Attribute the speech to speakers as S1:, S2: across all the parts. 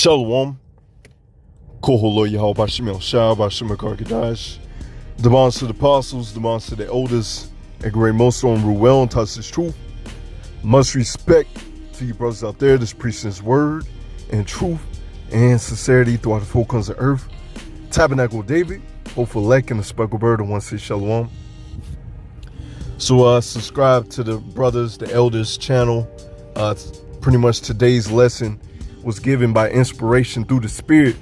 S1: Shalom. Koholo Yahweh Shemel Shah Bashim Karkadash. Demands to the apostles, demands to the elders, and great most on Ruel and touch this truth. Much respect to you brothers out there that's preaching his word and truth and sincerity throughout the four corners of earth. Tabernacle of David, hopeful elect, and the speckled bird, and one say Shalom. So subscribe to the brothers, the elders channel. Pretty much today's lesson was given by inspiration through the Spirit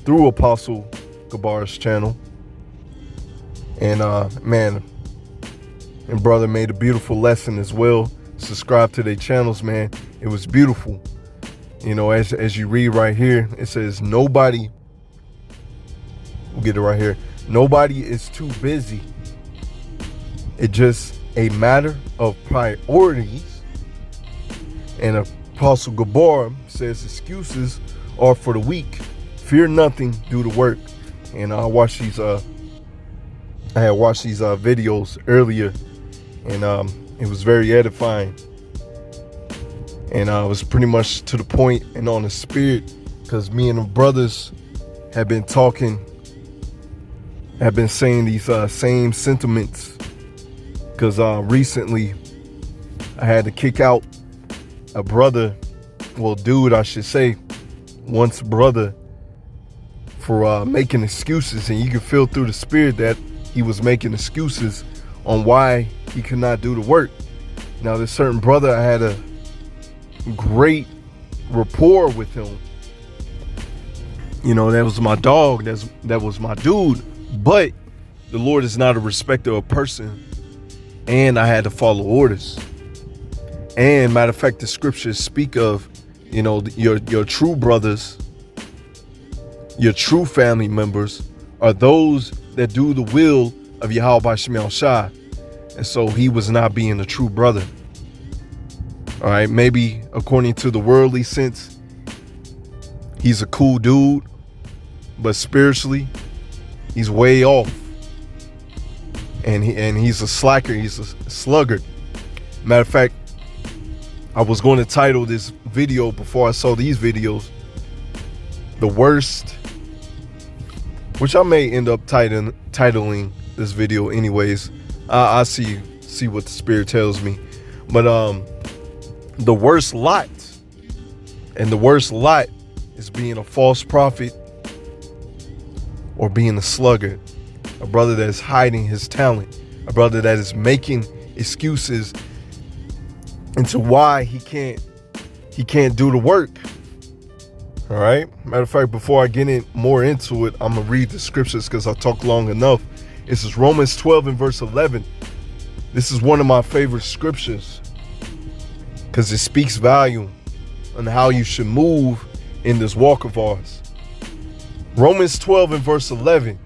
S1: through Apostle Gabar's channel. And man, and brother made a beautiful lesson as well. Subscribe to their channels, man. It was beautiful. You know, as you read right here, it says nobody, we'll get it right here, nobody is too busy. It's just a matter of priorities. And Apostle Gabar says excuses are for the weak. Fear nothing, do the work. And I watched these videos earlier, and it was very edifying. And I was pretty much to the point and on the spirit, because me and the brothers have been talking, have been saying these same sentiments. Because recently I had to kick out a brother, well, dude, I should say, once brother, for making excuses. And you can feel through the spirit that he was making excuses on why he could not do the work. Now, this certain brother, I had a great rapport with him. You know, that was my dog. That was my dude. But the Lord is not a respecter of person. And I had to follow orders. And matter of fact, the scriptures speak of, you know, your true brothers, your true family members are those that do the will of Yahweh Shemel Shah. And so he was not being a true brother. All right, maybe according to the worldly sense, he's a cool dude, but spiritually, he's way off. And he's a slacker, he's a sluggard. Matter of fact, I was going to title this video before I saw these videos, the worst, which I may end up titling this video anyways. I see what the Spirit tells me. But the worst lot, and the worst lot is being a false prophet or being a sluggard. A brother that is hiding his talent, a brother that is making excuses into why he can't do the work. All right. Matter of fact, before I get more into it, I'm gonna read the scriptures because I talked long enough. This is Romans 12 and verse 11. This is one of my favorite scriptures because it speaks volume on how you should move in this walk of ours. Romans 12 and verse 11.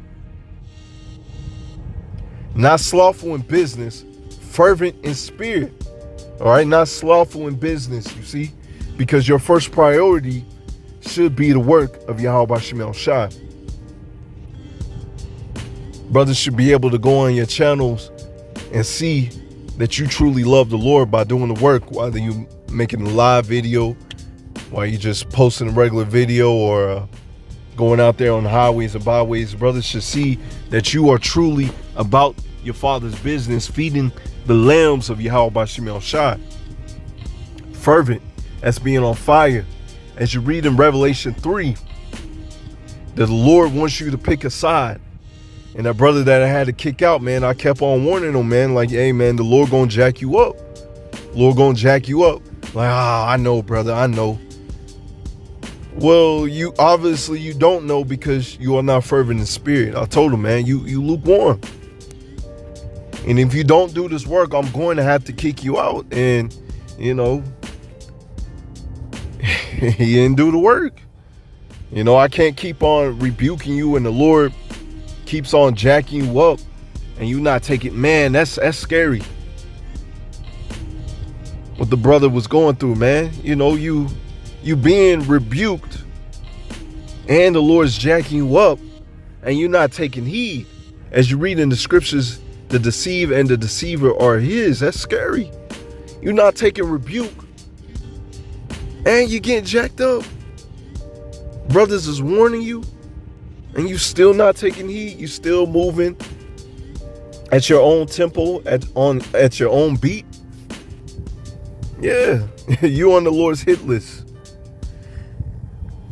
S1: Not slothful in business, fervent in spirit. All right, not slothful in business, you see, because your first priority should be the work of Yahweh Shemel Shah. Brothers should be able to go on your channels and see that you truly love the Lord by doing the work, whether you making a live video, while you just posting a regular video, or going out there on the highways and byways. Brothers should see that you are truly about your Father's business, feeding the lambs of Yahweh Shemel Shah. Fervent, that's being on fire. As you read in Revelation 3, that the Lord wants you to pick a side. And that brother that I had to kick out, man, I kept on warning him, man, like, hey, man, the Lord gonna jack you up. Lord gonna jack you up. Like, I know, brother, I know. Well, you obviously you don't know because you are not fervent in spirit. I told him, man, you lukewarm. And if you don't do this work, I'm going to have to kick you out. And, you know, he didn't do the work. You know, I can't keep on rebuking you and the Lord keeps on jacking you up and you not taking, man, that's scary. What the brother was going through, man. You know, you being rebuked and the Lord's jacking you up and you're not taking heed. As you read in the scriptures, the deceive and the deceiver are his. That's scary. You're not taking rebuke and you're getting jacked up. Brothers is warning you, and you still not taking heed. You still moving at your own tempo, at your own beat. Yeah, you on the Lord's hit list.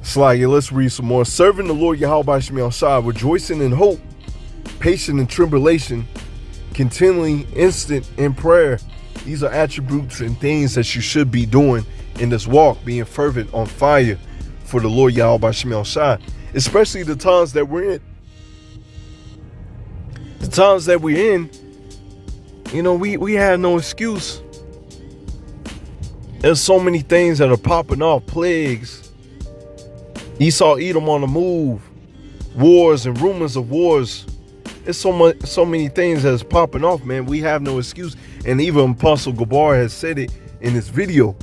S1: Slide, let's read some more. Serving the Lord Yahweh Shemi Shai, rejoicing in hope, patient in tribulation, continually instant in prayer. These are attributes and things that you should be doing in this walk, being fervent, on fire for the Lord Yahweh Shemi Shai, especially the times that we're in. The times that we're in, we have no excuse. There's so many things that are popping off, plagues, Esau, Edom on the move, wars and rumors of wars. It's so many things that's popping off, man. We have no excuse. And even Apostle Gabar has said it in this video.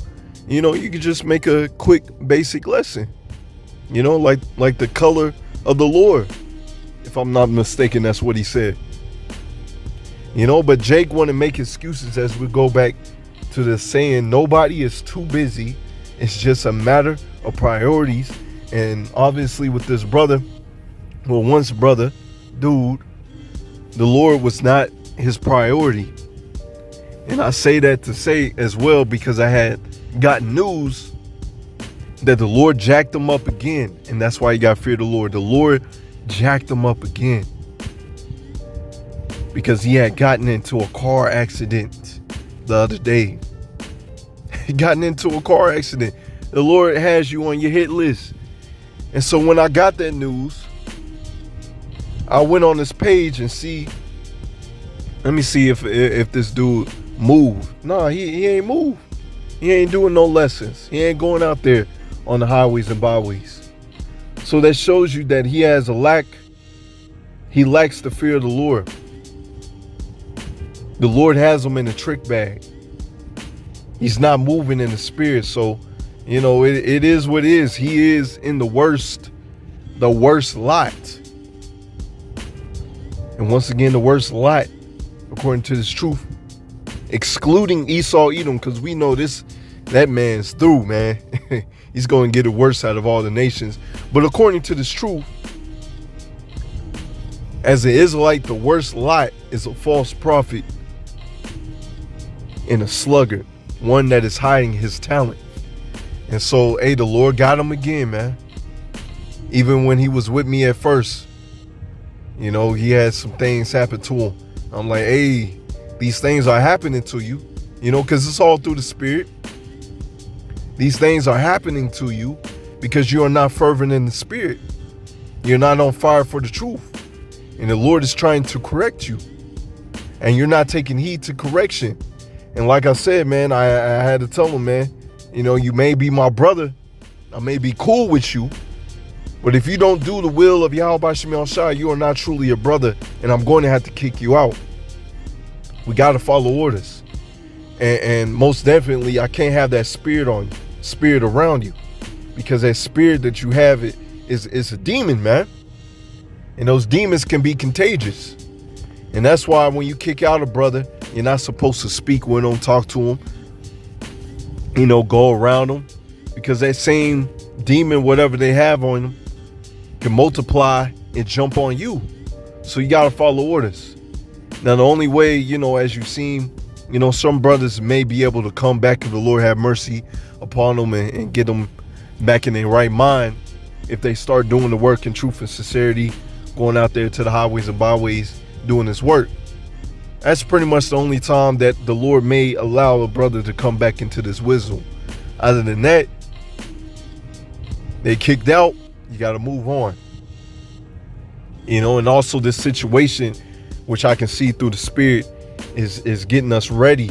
S1: You could just make a quick basic lesson. Like the color of the Lord. If I'm not mistaken, that's what he said. But Jake want to make excuses as we go back to the saying, nobody is too busy. It's just a matter of priorities. And obviously with this brother, once brother, dude, the Lord was not his priority. And I say that to say as well because I had gotten news that the Lord jacked him up again. And that's why you got to fear the Lord. The Lord jacked him up again because he had gotten into a car accident the other day. He gotten into a car accident. The Lord has you on your hit list. And so when I got that news, I went on this page and let me see if this dude moved. Nah, he ain't moved. He ain't doing no lessons. He ain't going out there on the highways and byways. So that shows you that he has a lack. He lacks the fear of the Lord. The Lord has him in a trick bag. He's not moving in the spirit. So, it is what it is. He is in the worst lot. And once again, the worst lot, according to this truth, excluding Esau, Edom, because we know that man's through, man. He's going to get it worse out of all the nations. But according to this truth, as an Israelite, the worst lot is a false prophet and a sluggard, one that is hiding his talent. And so, the Lord got him again, man. Even when he was with me at first, he had some things happen to him. I'm like, these things are happening to you, because it's all through the spirit. These things are happening to you because you are not fervent in the spirit. You're not on fire for the truth. And the Lord is trying to correct you. And you're not taking heed to correction. And like I said, man, I had to tell him, man, you may be my brother. I may be cool with you. But if you don't do the will of Yahweh Shemi Shai, you are not truly a brother. And I'm going to have to kick you out. We got to follow orders. And most definitely, I can't have that spirit around you. Because that spirit that you have is a demon, man. And those demons can be contagious. And that's why when you kick out a brother, you're not supposed to speak with him, talk to him, go around him. Because that same demon, whatever they have on them, can multiply and jump on you. So you got to follow orders. Now, the only way, as you've seen, some brothers may be able to come back if the Lord have mercy upon them and get them back in their right mind if they start doing the work in truth and sincerity, going out there to the highways and byways, doing this work. That's pretty much the only time that the Lord may allow a brother to come back into this wisdom. Other than that, they kicked out. You got to move on. And also this situation, which I can see through the spirit, is getting us ready.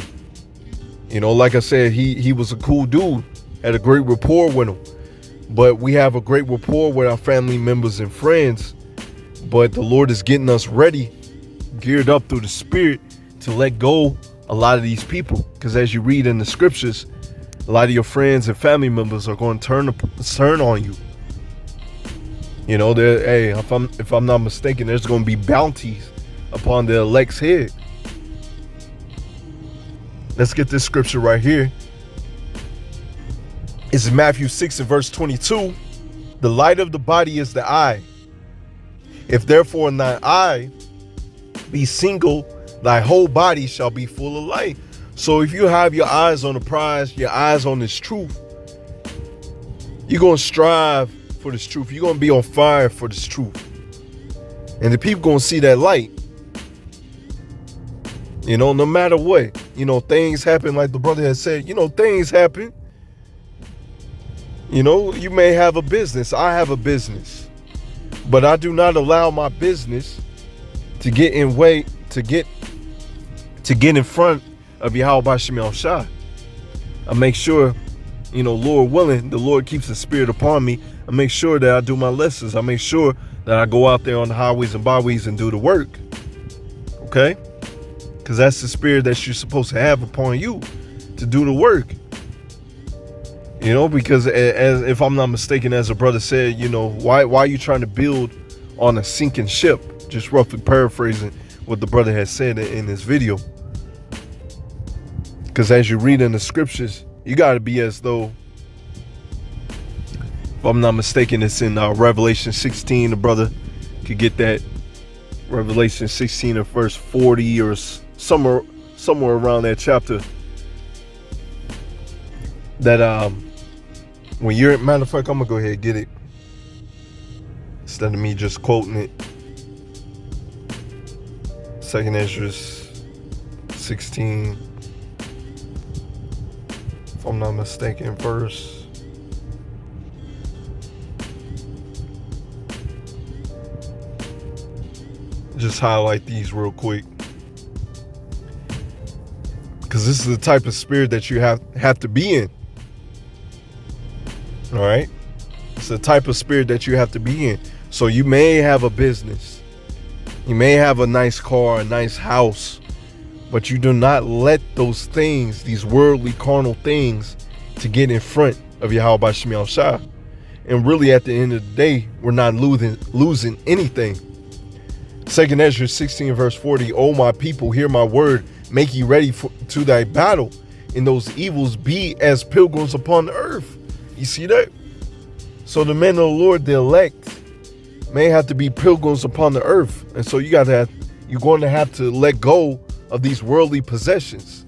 S1: Like I said, he was a cool dude, had a great rapport with him. But we have a great rapport with our family members and friends. But the Lord is getting us ready, geared up through the spirit to let go a lot of these people. Because as you read in the scriptures, a lot of your friends and family members are going to turn on you. If I'm not mistaken, there's going to be bounties upon the elect's head. Let's get this scripture right here. It's Matthew 6 and verse 22. The light of the body is the eye. If therefore thine eye be single, thy whole body shall be full of light. So if you have your eyes on the prize, your eyes on this truth, you're going to strive for this truth. You're going to be on fire for this truth. And the people going to see that light. No matter what. Things happen, like the brother has said. Things happen. You may have a business. I have a business. But I do not allow my business to get in front of Yahweh Shemel Shah. I make sure, Lord willing, the Lord keeps the spirit upon me. I make sure that I do my lessons. I make sure that I go out there on the highways and byways and do the work. Okay? Because that's the spirit that you're supposed to have upon you to do the work. Because as if I'm not mistaken, as a brother said, why are you trying to build on a sinking ship? Just roughly paraphrasing what the brother has said in this video. Because as you read in the scriptures, you got to be as though, if I'm not mistaken, it's in Revelation 16. The brother could get that. Revelation 16 of verse 40 or somewhere around that chapter. That when you're, matter of fact, I'm gonna go ahead and get it instead of me just quoting it. 2nd Ezra 16, if I'm not mistaken, verse. Just highlight these real quick, because this is the type of spirit that you have to be in. All right, it's the type of spirit that you have to be in. So you may have a business, you may have a nice car, a nice house, but you do not let those things, these worldly carnal things, to get in front of Yahweh Shemel Shah. And really, at the end of the day, we're not losing anything. 2nd Ezra 16 verse 40, O my people, hear my word, make ye ready to thy battle, and those evils be as pilgrims upon the earth. You see that? So the men of the Lord, the elect, may have to be pilgrims upon the earth. And so you're going to have to let go of these worldly possessions.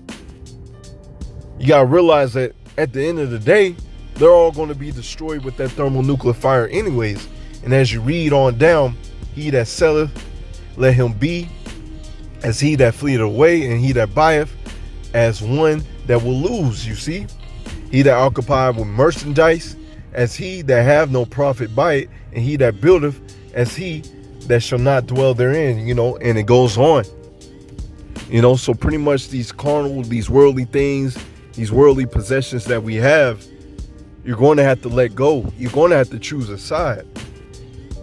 S1: You got to realize that at the end of the day, they're all going to be destroyed with that thermonuclear fire anyways. And as you read on down, he that selleth, let him be as he that fleeth away, and he that buyeth as one that will lose. You see, he that occupieth with merchandise, as he that have no profit by it, and he that buildeth, as he that shall not dwell therein. And it goes on. So pretty much these carnal, these worldly things, these worldly possessions that we have, you're going to have to let go. You're going to have to choose a side.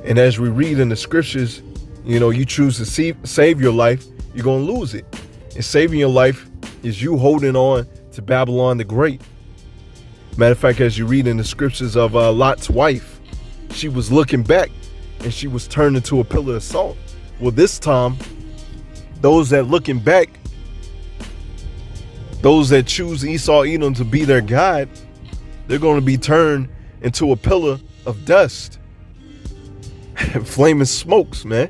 S1: And as we read in the scriptures, you choose to save your life, you're going to lose it. And saving your life is you holding on to Babylon the Great. Matter of fact, as you read in the scriptures of Lot's wife, she was looking back and she was turned into a pillar of salt. Well, this time, those that looking back, those that choose Esau Edom to be their God, they're going to be turned into a pillar of dust. Flaming smokes, man.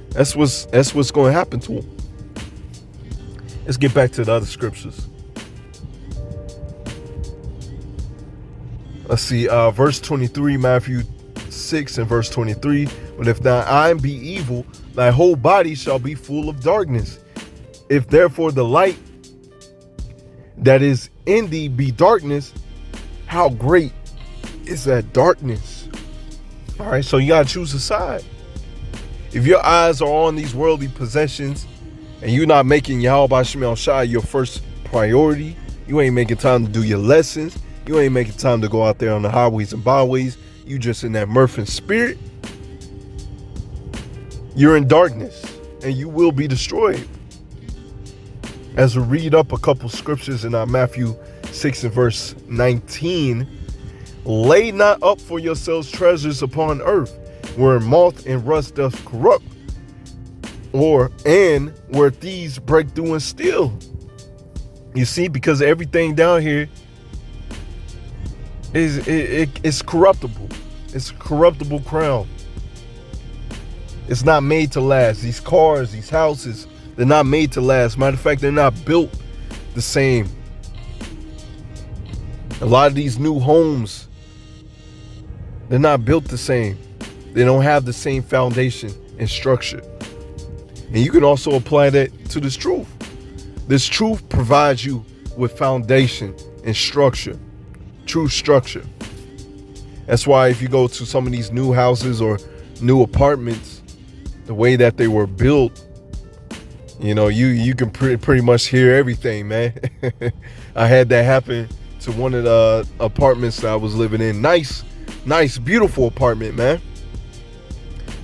S1: That's what's going to happen to them. Let's get back to the other scriptures. Let's see, verse 23, Matthew 6 and verse 23. But if thine eye be evil, thy whole body shall be full of darkness. If therefore the light that is in thee be darkness, how great is that darkness? All right, so you got to choose a side. If your eyes are on these worldly possessions and you're not making Yahweh Shemel Shah your first priority, you ain't making time to do your lessons, you ain't making time to go out there on the highways and byways, you just in that Murphin spirit, you're in darkness and you will be destroyed. As we read up a couple scriptures in Matthew 6 and verse 19, lay not up for yourselves treasures upon earth, where moth and rust doth corrupt, and where thieves break through and steal. You see, because everything down here is corruptible. It's a corruptible crown. It's not made to last. These cars, these houses, they're not made to last. Matter of fact, they're not built the same. A lot of these new homes, they're not built the same. They don't have the same foundation and structure. And you can also apply that to this truth. This truth provides you with foundation and structure, true structure. That's why if you go to some of these new houses or new apartments, the way that they were built, you know, you can pretty much hear everything, man. I had that happen to one of the apartments that I was living in. Nice, beautiful apartment, man.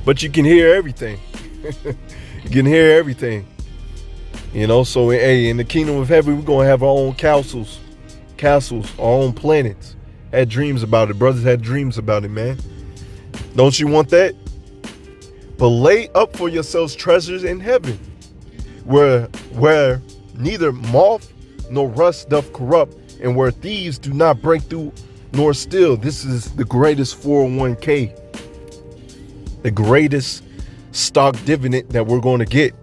S1: But you can hear everything. You can hear everything. You know, so hey, in the kingdom of heaven, we're gonna have our own castles, our own planets. Had dreams about it. Brothers had dreams about it, man. Don't you want that? But lay up for yourselves treasures in heaven, where neither moth nor rust doth corrupt, and where thieves do not break through nor steal. This is the greatest 401k, the greatest stock dividend that we're going to get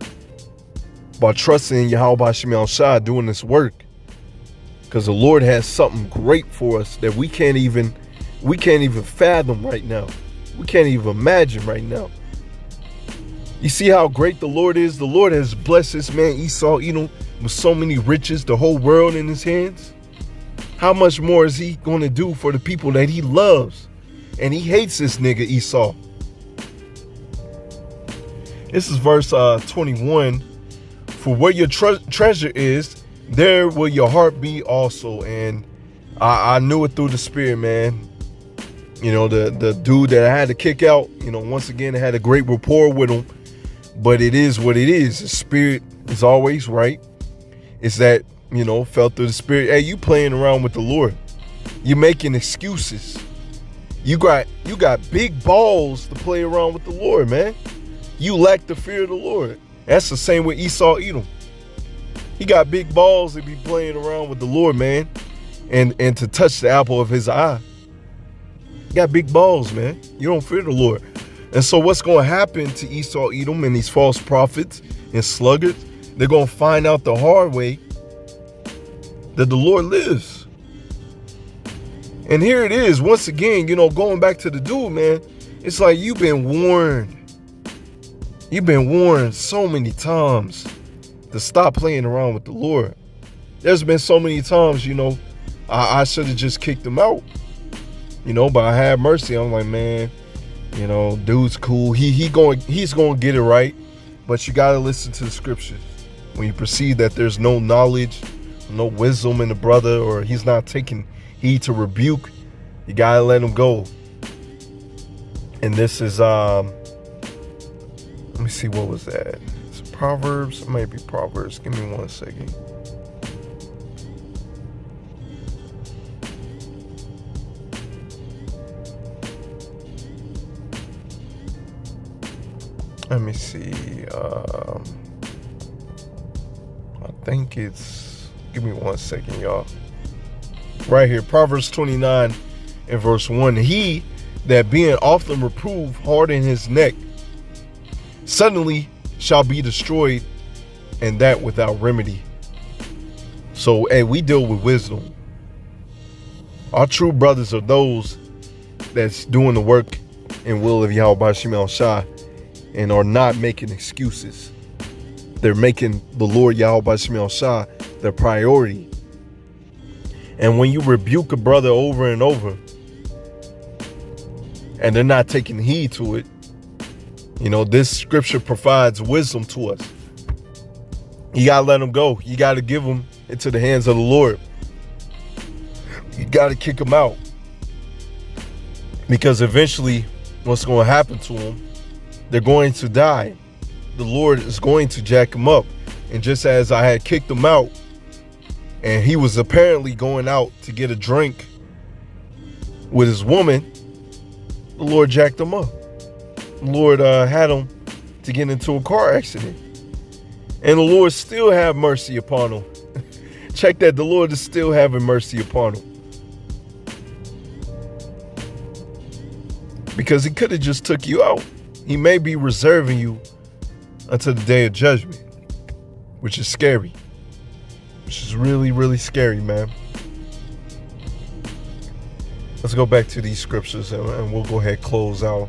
S1: by trusting in Yahweh Shem Shai, doing this work. Because the Lord has something great for us that we can't even fathom right now. We can't even imagine right now. You see how great the Lord is? The Lord has blessed this man Esau Edom with so many riches, the whole world in his hands. How much more is he going to do for the people that he loves? And he hates this nigga Esau. This is verse 21. For where your treasure is, there will your heart be also. And I knew it through the spirit, man. You know, the dude that I had to kick out, you know, once again, I had a great rapport with him. But it is what it is. The spirit is always right. It's that, you know, felt through the spirit. Hey, you playing around with the Lord. You making excuses. You got big balls to play around with the Lord, man. You lack the fear of the Lord. That's the same with Esau Edom. He got big balls to be playing around with the Lord, man. And to touch the apple of his eye. You got big balls, man. You don't fear the Lord. And so what's going to happen to Esau Edom and these false prophets and sluggards? They're going to find out the hard way that the Lord lives. And here it is, once again, you know, going back to the dude, man. It's like you've been warned. You've been warned so many times to stop playing around with the Lord. There's been so many times, you know, I should have just kicked him out. You know, but I had mercy. I'm like, man, you know, dude's cool. He's going to get it right. But you got to listen to the scriptures. When you perceive that there's no knowledge, no wisdom in the brother, or he's not taking heed to rebuke, you got to let him go. And this is, let me see, what was that? It's Proverbs. It might be Proverbs. Give me 1 second. Let me see. I think it's, give me 1 second, y'all. Right here, Proverbs 29 and verse 1. He that being often reproved harden his neck, suddenly shall be destroyed, and that without remedy. So, hey, we deal with wisdom. Our true brothers are those that's doing the work and will of Yahweh Shem Shai and are not making excuses. They're making the Lord Yahweh Shem Shai their priority. And when you rebuke a brother over and over, and they're not taking heed to it, you know, this scripture provides wisdom to us. You got to let them go. You got to give them into the hands of the Lord. You got to kick them out. Because eventually, what's going to happen to them, they're going to die. The Lord is going to jack them up. And just as I had kicked him out, and he was apparently going out to get a drink with his woman, the Lord jacked him up. The Lord had him to get into a car accident. And the Lord still have mercy upon him. Check that. The Lord is still having mercy upon him. because he could have just took you out. He may be reserving you until the day of judgment, which is scary. Which is really, really scary, man. Let's go back to these scriptures and we'll go ahead and close out.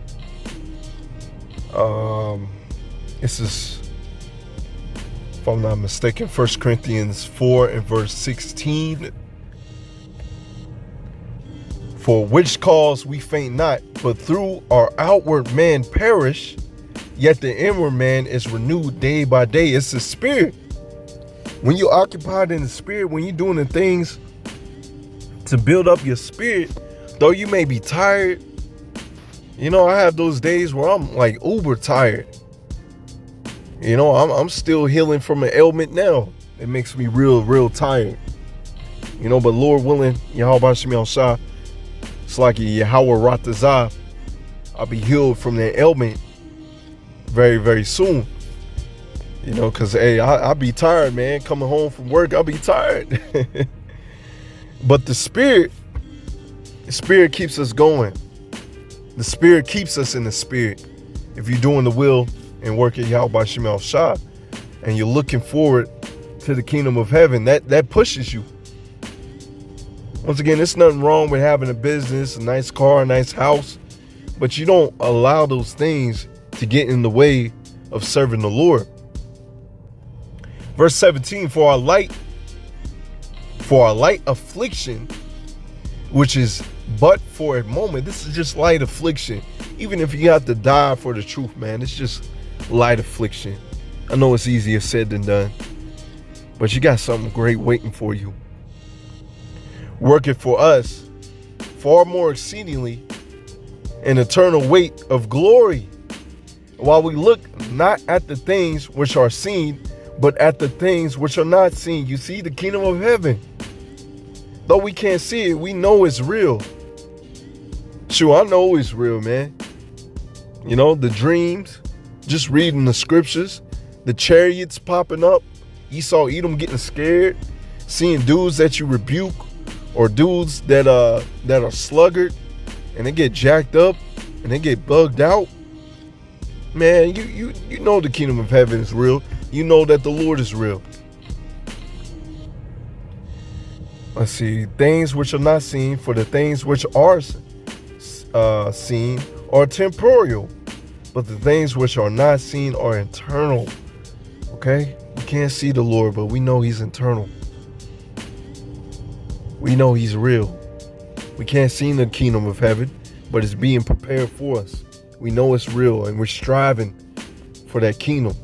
S1: This is, if I'm not mistaken, 1 Corinthians 4 and verse 16. For which cause we faint not, but through our outward man perish, yet the inward man is renewed day by day. It's the spirit. When you're occupied in the spirit, when you're doing the things to build up your spirit, though you may be tired, you know, I have those days where I'm like uber tired. You know, I'm still healing from an ailment now. It makes me real tired. You know, but Lord willing, Yahweh Shemi Al-Shah, it's like Yahweh Ratazah, I'll be healed from that ailment very soon. You know, because, hey, I'll be tired, man. Coming home from work, I'll be tired. But the spirit keeps us going. The spirit keeps us in the spirit. If you're doing the will and work at Yahweh Shemi Al-Shah, and you're looking forward to the kingdom of heaven, that pushes you. Once again, there's nothing wrong with having a business, a nice car, a nice house, but you don't allow those things to get in the way of serving the Lord. Verse 17, for our light affliction, which is but for a moment. This is just light affliction. Even if you have to die for the truth, man, it's just light affliction. I know it's easier said than done, but you got something great waiting for you. Working for us far more exceedingly an eternal weight of glory, while we look not at the things which are seen, but at the things which are not seen. You see, the kingdom of heaven, though we can't see it, we know it's real. Sure, I know it's real, man. You know, the dreams, just reading the scriptures, the chariots popping up, Esau, Edom getting scared, seeing dudes that you rebuke, or dudes that are sluggard, and they get jacked up and they get bugged out. Man, you know the kingdom of heaven is real. You know that the Lord is real. Let's see, things which are not seen, for the things which are seen are temporal, but the things which are not seen are eternal. Okay, we can't see the Lord, but we know he's eternal. We know he's real. We can't see the kingdom of heaven, but it's being prepared for us. We know it's real, and we're striving for that kingdom.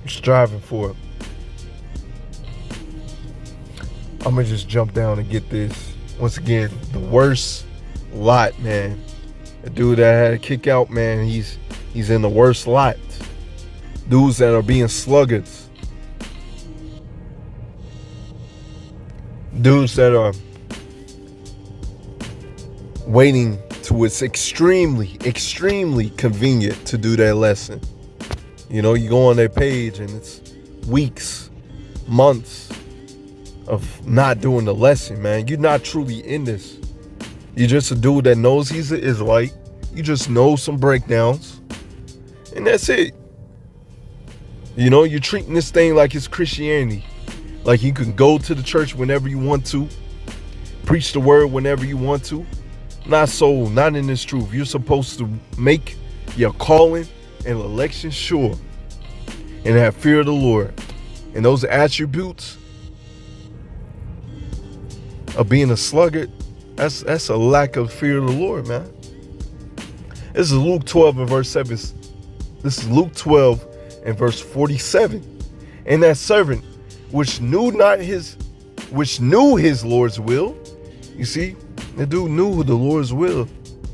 S1: We're striving for it. I'm gonna just jump down and get this. Once again, the worst lot, man. The dude that had a kick out, man, he's in the worst lot. Dudes that are being sluggards. Dudes that are waiting till it's extremely convenient to do that lesson. You know, you go on their page and it's weeks, months of not doing the lesson, man. You're not truly in this. You're just a dude that knows he's an Israelite. You just know some breakdowns, and that's it. You know, you're treating this thing like it's Christianity. Like you can go to the church whenever you want to, preach the word whenever you want to. Not so, not in this truth. You're supposed to make your calling and election sure and have fear of the Lord. And those attributes of being a sluggard, that's a lack of fear of the Lord, man. This is Luke 12 and verse 7. This is Luke 12 and verse 47. And that servant which knew his Lord's will. You see, the dude knew the Lord's will.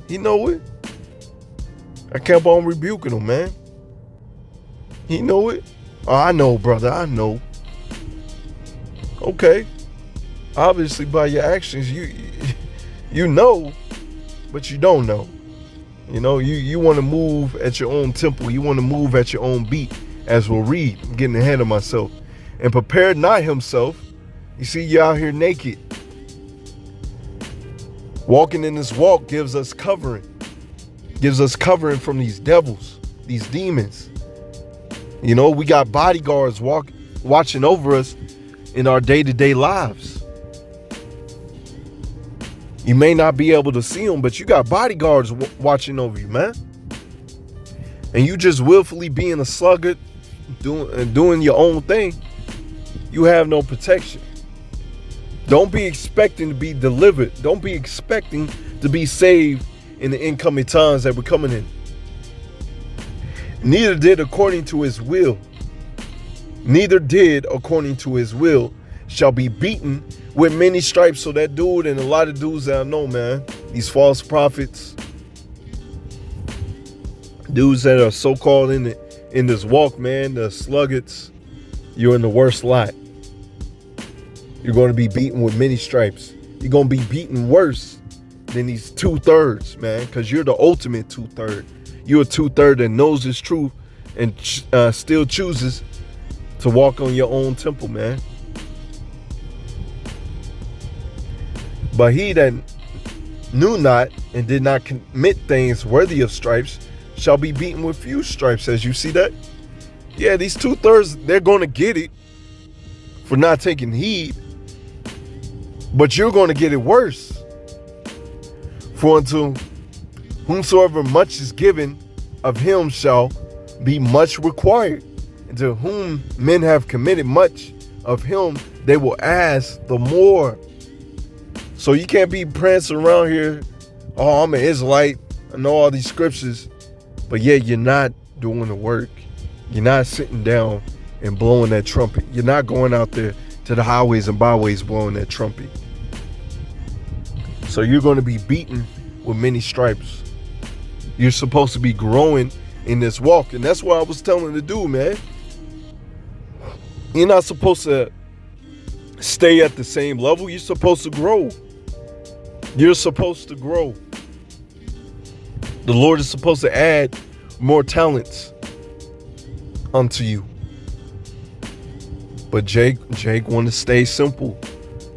S1: He know it. I kept on rebuking him, man. He know it. Oh, I know, brother, I know. Okay. Obviously, by your actions, you know, but you don't know. You know, you want to move at your own tempo. You want to move at your own beat, as we'll read. I'm getting ahead of myself. And prepared not himself. You see, you're out here naked. Walking in this walk gives us covering. Gives us covering from these devils, these demons. You know, we got bodyguards watching over us in our day-to-day lives. You may not be able to see them, but you got bodyguards watching over you, man. And you just willfully being a sluggard, doing your own thing, you have no protection. Don't be expecting to be delivered. Don't be expecting to be saved in the incoming times that we're coming in. Neither did according to his will. Neither did according to his will shall be beaten with many stripes. So that dude and a lot of dudes that I know, man, these false prophets, dudes that are so-called in this walk, man, the sluggards, you're in the worst lot. You're going to be beaten with many stripes. You're going to be beaten worse than these 2/3, man, because you're the ultimate 2/3. You're a 2/3 that knows this truth and still chooses to walk on your own temple, man. But he that knew not and did not commit things worthy of stripes shall be beaten with few stripes. As you see that? Yeah, these 2/3, they're going to get it for not taking heed. But you're going to get it worse. For unto whomsoever much is given, of him shall be much required. And to whom men have committed much, of him they will ask the more. So you can't be prancing around here, oh, I'm an Israelite, I know all these scriptures, but yet you're not doing the work. You're not sitting down and blowing that trumpet. You're not going out there to the highways and byways blowing that trumpet. So you're going to be beaten with many stripes. You're supposed to be growing in this walk. And that's what I was telling the dude, man. You're not supposed to stay at the same level. You're supposed to grow. You're supposed to grow. The Lord is supposed to add more talents unto you. But Jake want to stay simple.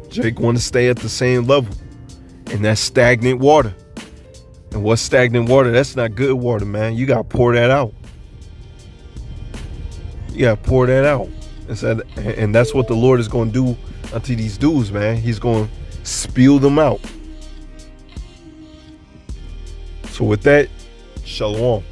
S1: Jake want to stay at the same level. And that's stagnant water. And what's stagnant water? That's not good water, man. You got to pour that out. You got to pour that out. And that's what the Lord is going to do unto these dudes, man. He's going to spew them out. So with that, shalom.